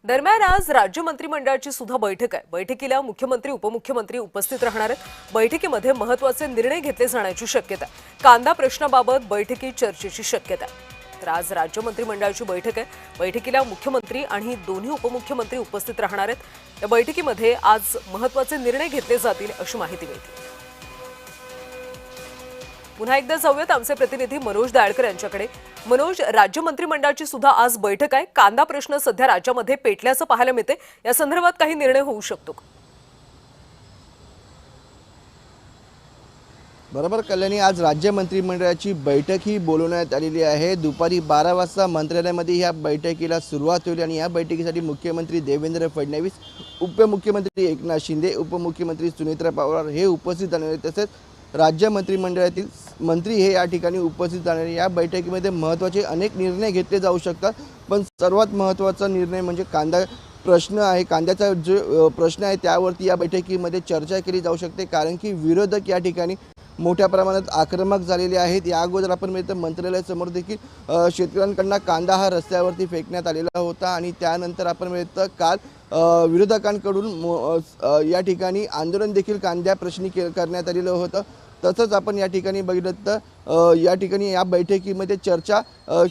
दरम्यान आज राज्य मंत्रिमंडळाची सुद्धा बैठक आहे। बैठकीला मुख्यमंत्री उपमुख्यमंत्री उपस्थित राहणार आहेत। बैठकीमध्ये महत्त्वाचे निर्णय घेतले जाण्याची शक्यता आहे। कांदा प्रश्नाबाबत बैठकीत चर्चेची शक्यता आहे। तर आज राज्य मंत्रिमंडळाची बैठक आहे। बैठकीला मुख्यमंत्री आणि दोन्ही उपमुख्यमंत्री उपस्थित राहणार आहेत। या बैठकीमध्ये आज महत्त्वाचे निर्णय घेतले जातील अशी माहिती मिळते। पुन्हा एकदा जाऊयात आमचे प्रतिनिधी मनोज दाळकर यांच्याकडे। मनोज, राज्य मंत्रिमंडळाची सुद्धा आज बैठक आहे। कांदा प्रश्न सध्या राज्यामध्ये पेटल्याचं पाहायला मिळते। या संदर्भात काही निर्णय होऊ शकतो का? बरोबर कल्याणी, आज राज्य मंत्रिमंडळाची बैठक ही बोलवण्यात आलेली आहे। दुपारी 12 वाजता मंत्रालयामध्ये ह्या बैठकीला सुरुवात होईल आणि या बैठकीसाठी मुख्यमंत्री देवेंद्र फडणवीस, उपमुख्यमंत्री एकनाथ शिंदे, उपमुख्यमंत्री सुनेत्रा पवार हे उपस्थित राहणार आहेत। तसेच राज्य मंत्रिमंडळातील मंत्री हे या ठिकाणी उपस्थित राहणार आहेत। या बैठकीमध्ये महत्त्वाचे अनेक निर्णय घेतले जाऊ शकतात, पण सर्वात महत्त्वाचा निर्णय म्हणजे कांदा प्रश्न आहे। कांद्याचा जो प्रश्न आहे त्यावरती या बैठकीमध्ये चर्चा केली जाऊ शकते, कारण की विरोधक या ठिकाणी मोठ्या प्रमाणात आक्रमक झालेले आहेत। या अगोदर आपण मिळतं मंत्रालयासमोर देखील शेतकऱ्यांकडून कांदा हा रस्त्यावरती फेकण्यात आलेला होता आणि त्यानंतर आपण मिळतं काल विरोधकांकडून या ठिकाणी आंदोलन देखील कांद्या प्रश्नी करण्यात आलेलं होतं। तसंच आपण या ठिकाणी बघितलं तर या ठिकाणी या बैठकीमध्ये चर्चा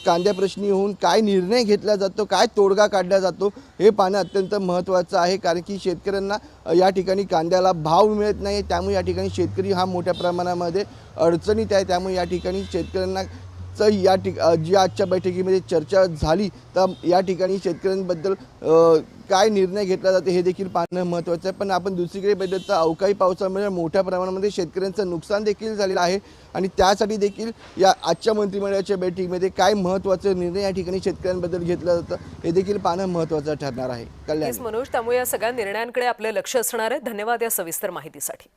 कांद्या प्रश्नी होऊन काय निर्णय घेतला जातो, काय तोडगा काढला जातो हे पाहणं अत्यंत महत्त्वाचं आहे, कारण की शेतकऱ्यांना या ठिकाणी कांद्याला भाव मिळत नाही। त्यामुळे या ठिकाणी शेतकरी हा मोठ्या प्रमाणामध्ये अडचणीत आहे। त्यामुळे या ठिकाणी शेतकऱ्यांना जी आजच्या बैठकीमध्ये चर्चा झाली तर या ठिकाणी शेतकऱ्यांबद्दल काय निर्णय घेतला जातो हे देखील पाहणं महत्त्वाचं आहे। पण आपण दुसरीकडे बघितलं तर अवकाळी पावसामुळे मोठ्या प्रमाणामध्ये शेतकऱ्यांचं नुकसान देखील झालेलं आहे आणि त्यासाठी देखील या आजच्या मंत्रिमंडळाच्या बैठकीमध्ये काय महत्त्वाचे निर्णय या ठिकाणी शेतकऱ्यांबद्दल घेतला जातं हे देखील पाहणं महत्त्वाचं ठरणार आहे। कल्याण मनोज, त्यामुळे या सगळ्या निर्णयांकडे आपले लक्ष असणार आहे। धन्यवाद या सविस्तर माहितीसाठी।